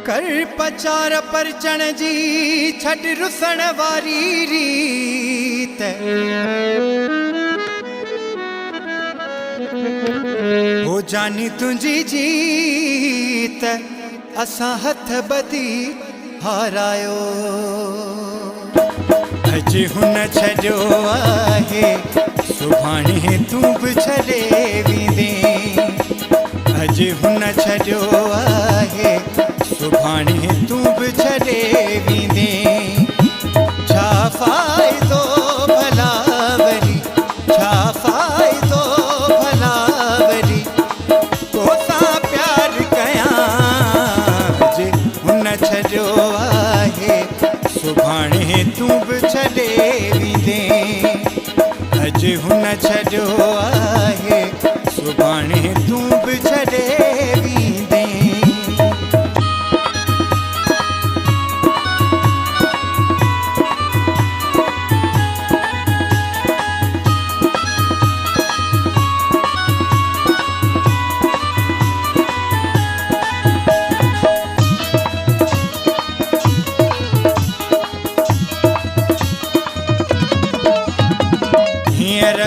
कर पचार परचण जी छड़ रुसण वारी रीत हो जानी तुझी जीत असां हथ बदी हारायो अज हुन छॾियो आहे सुभाणे तूं बि छॾे वेंदे अज हुन छॾियो आहे सुभाणे तूं बि छॾे वेंदे छा फ़ाइदो भला वरी छा फ़ाइदो भला वरी तोसां प्यार कयां जे हुन छॾियो आहे सुभाणे तूं बि छॾे वेंदे अज हुन छॾियो आहे सुभाणे तूं बि छॾे वेंदे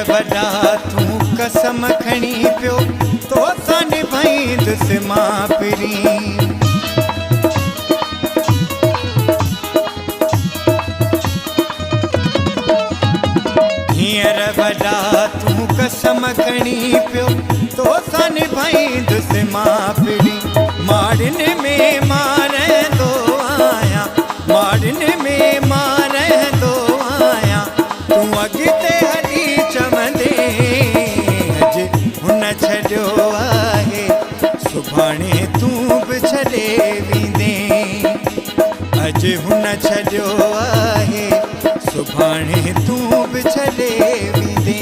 वॾा तूं कसम खणी पियो तोसां निभाईंदुसि मां पिरी हींअर वॾा तूं कसम खणी पियो तोसां निभाईंदुसि मां पिरी माड़ियुनि में मां रहंदो आहियां माड़ियुनि में मां रहंदो आहियां तूं अॻिते हली चवंदे अज हुन छॾियो आहे सुभाणे तूं बि छॾे वेंदे अज हुन छॾियो आहे सुभाणे तूं बि छॾे वेंदे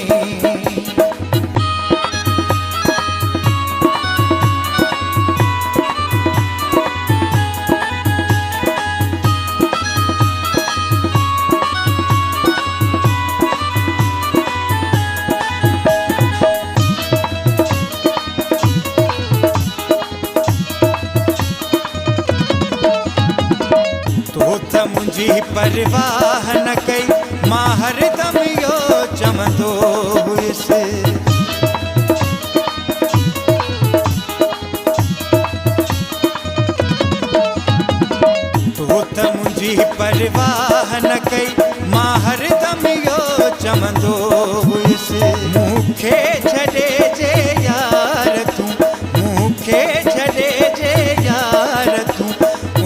मुंहिंजी परवाह न कई मां हरदम इहो चवंदो हुयुसि तो त मुंहिंजी परवाह न कई मां हरदम इहो चवंदो हुयुसि मूंखे छॾे जे यार तूं मूंखे छॾे जे यार तूं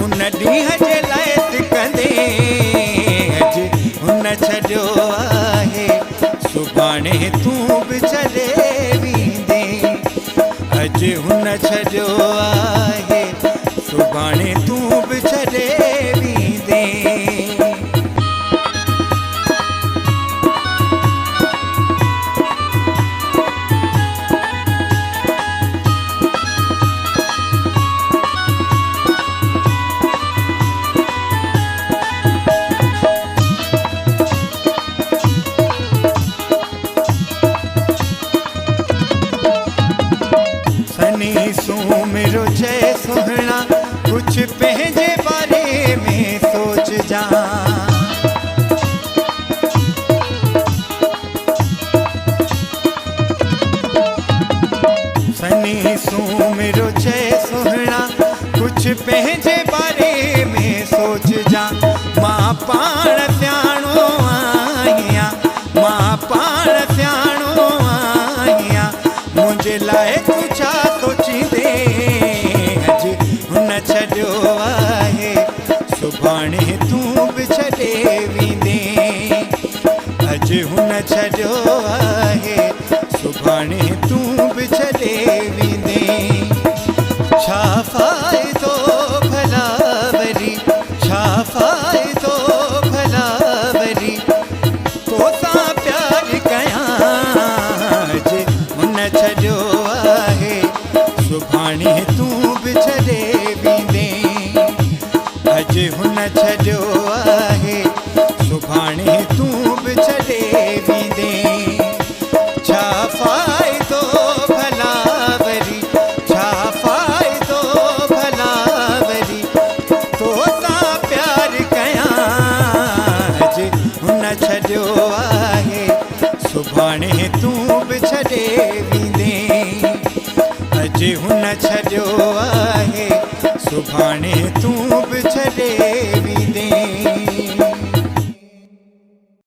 उन ॾींहं जे लाइ हुन छॾियो आहे सुभाणे तूं बि छॾे वेंदे अज हुन छॾियो आहे सुभाणे तूं बि छॾे वेंदे सुमिरो जय सुहिणा कुछ पंहिंजे बारे में सोच जा सनी सुमिरो जय सुहिणा कुछ पंहिंजे बारे में सोच जा मां पाण सियाणो आहियां मां पाण सियाणो आहियां मुंहिंजे लाइ तूं छा सोचींदे अज हुन छॾियो आहे सुभाणे तूं बि छॾे वेंदे अज हुन छॾियो आहे सुभाणे तूं बि छॾे वेंदे छा फ़ाइदो भला वरी छा फ़ाइदो भला वरी तोसां प्यार कयां अज हुन छॾियो आहे सुभाणे तूं बि छॾे वेंदे अज हुन छॾियो आहे सुभाणे तूं बि छॾे वेंदे छा फ़ाइदो भला वरी छा फ़ाइदो भला वरी छॾियो आहे सुभाणे तूं बि छॾे